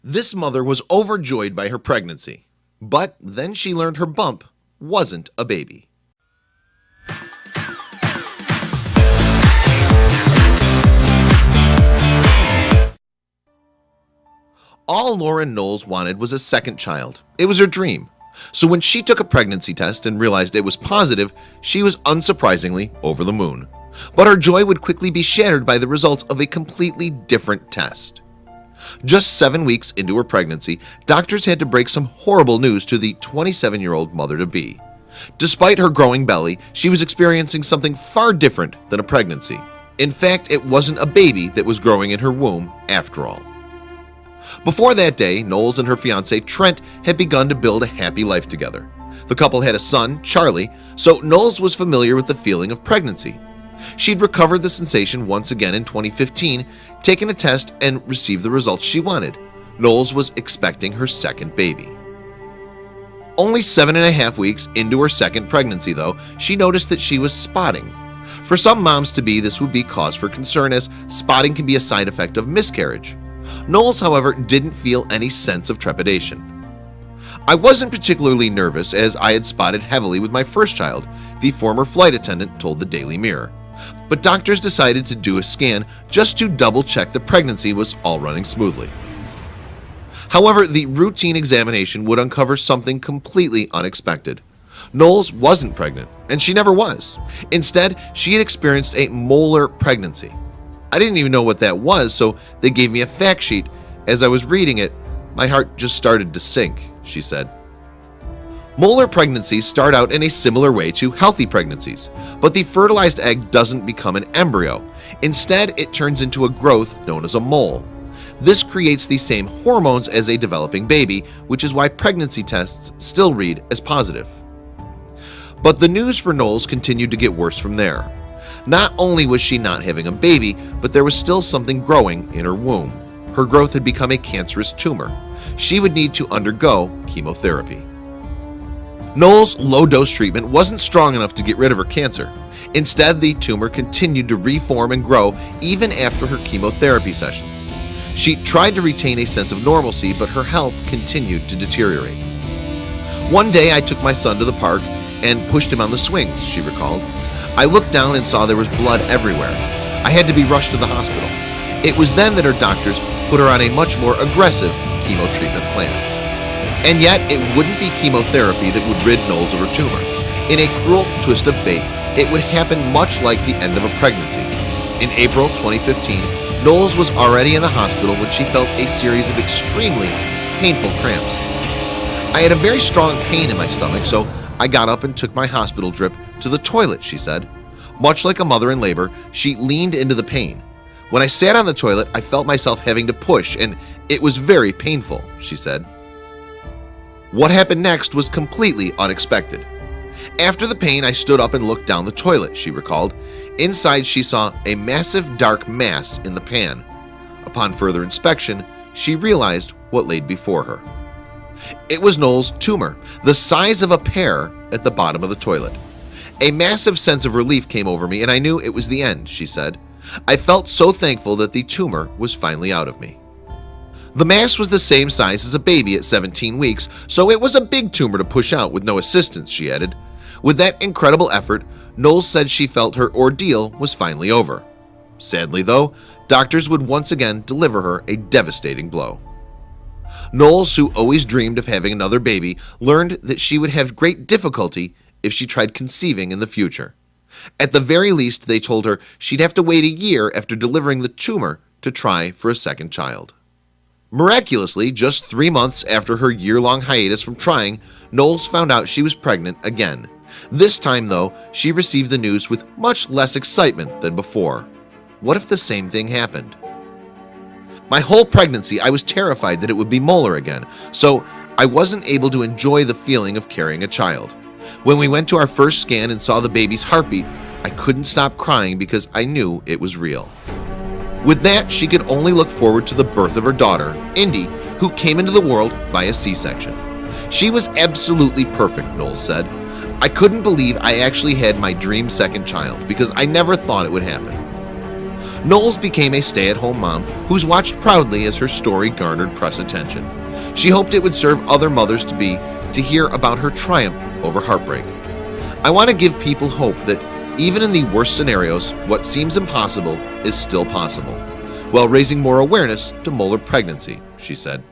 This mother was overjoyed by her pregnancy, but then she learned her bump wasn't a baby. All Lauren Knowles wanted was a second child. It was her dream. So when she took a pregnancy test and realized it was positive, she was unsurprisingly over the moon. But her joy would quickly be shattered by the results of a completely different test. Just 7 weeks into her pregnancy, doctors had to break some horrible news to the 27-year-old mother-to-be. Despite her growing belly, she was experiencing something far different than a pregnancy. In fact, it wasn't a baby that was growing in her womb after all. Before that day, Knowles and her fiance Trent had begun to build a happy life together. The couple had a son, Charlie, so Knowles was familiar with the feeling of pregnancy. She'd recovered the sensation once again in 2015, taken a test and received the results she wanted. Knowles was expecting her second baby. Only 7.5 weeks into her second pregnancy though, she noticed that she was spotting. For some moms-to-be, this would be cause for concern, as spotting can be a side effect of miscarriage. Knowles, however, didn't feel any sense of trepidation. "I wasn't particularly nervous as I had spotted heavily with my first child," the former flight attendant told the Daily Mirror. But doctors decided to do a scan just to double-check the pregnancy was all running smoothly. However, the routine examination would uncover something completely unexpected. Knowles wasn't pregnant, and she never was. Instead, she had experienced a molar pregnancy. "I didn't even know what that was, so they gave me a fact sheet. As I was reading it, my heart just started to sink," she said. Molar pregnancies start out in a similar way to healthy pregnancies, but the fertilized egg doesn't become an embryo. Instead, it turns into a growth known as a mole. This creates the same hormones as a developing baby, which is why pregnancy tests still read as positive. But the news for Knowles continued to get worse from there. Not only was she not having a baby, but there was still something growing in her womb. Her growth had become a cancerous tumor. She would need to undergo chemotherapy. Knowles' low-dose treatment wasn't strong enough to get rid of her cancer. Instead, the tumor continued to reform and grow even after her chemotherapy sessions. She tried to retain a sense of normalcy, but her health continued to deteriorate. "One day I took my son to the park and pushed him on the swings," she recalled. "I looked down and saw there was blood everywhere. I had to be rushed to the hospital. It was then that her doctors put her on a much more aggressive chemo treatment plan." And yet, it wouldn't be chemotherapy that would rid Knowles of her tumor. In a cruel twist of fate, it would happen much like the end of a pregnancy. In April 2015, Knowles was already in the hospital when she felt a series of extremely painful cramps. "I had a very strong pain in my stomach, so I got up and took my hospital drip to the toilet," she said. Much like a mother in labor, she leaned into the pain. "When I sat on the toilet, I felt myself having to push, and it was very painful," she said. What happened next was completely unexpected. "After the pain, I stood up and looked down the toilet," she recalled. Inside, she saw a massive dark mass in the pan. Upon further inspection, she realized what laid before her. It was Knowles' tumor, the size of a pear, at the bottom of the toilet. "A massive sense of relief came over me, and I knew it was the end," she said. "I felt so thankful that the tumor was finally out of me." The mass was the same size as a baby at 17 weeks, so it was a big tumor to push out with no assistance, she added. With that incredible effort, Knowles said she felt her ordeal was finally over. Sadly though, doctors would once again deliver her a devastating blow. Knowles, who always dreamed of having another baby, learned that she would have great difficulty if she tried conceiving in the future. At the very least, they told her she'd have to wait a year after delivering the tumor to try for a second child. Miraculously, just 3 months after her year-long hiatus from trying, Knowles found out she was pregnant again. This time, though, she received the news with much less excitement than before. What if the same thing happened? "My whole pregnancy, I was terrified that it would be molar again, so I wasn't able to enjoy the feeling of carrying a child. When we went to our first scan and saw the baby's heartbeat, I couldn't stop crying because I knew it was real." With that, she could only look forward to the birth of her daughter, Indy, who came into the world via C-section. "She was absolutely perfect," Knowles said. "I couldn't believe I actually had my dream second child because I never thought it would happen." Knowles became a stay-at-home mom who's watched proudly as her story garnered press attention. She hoped it would serve other mothers to hear about her triumph over heartbreak. I want to give people hope that even in the worst scenarios, what seems impossible is still possible, while raising more awareness to molar pregnancy, she said.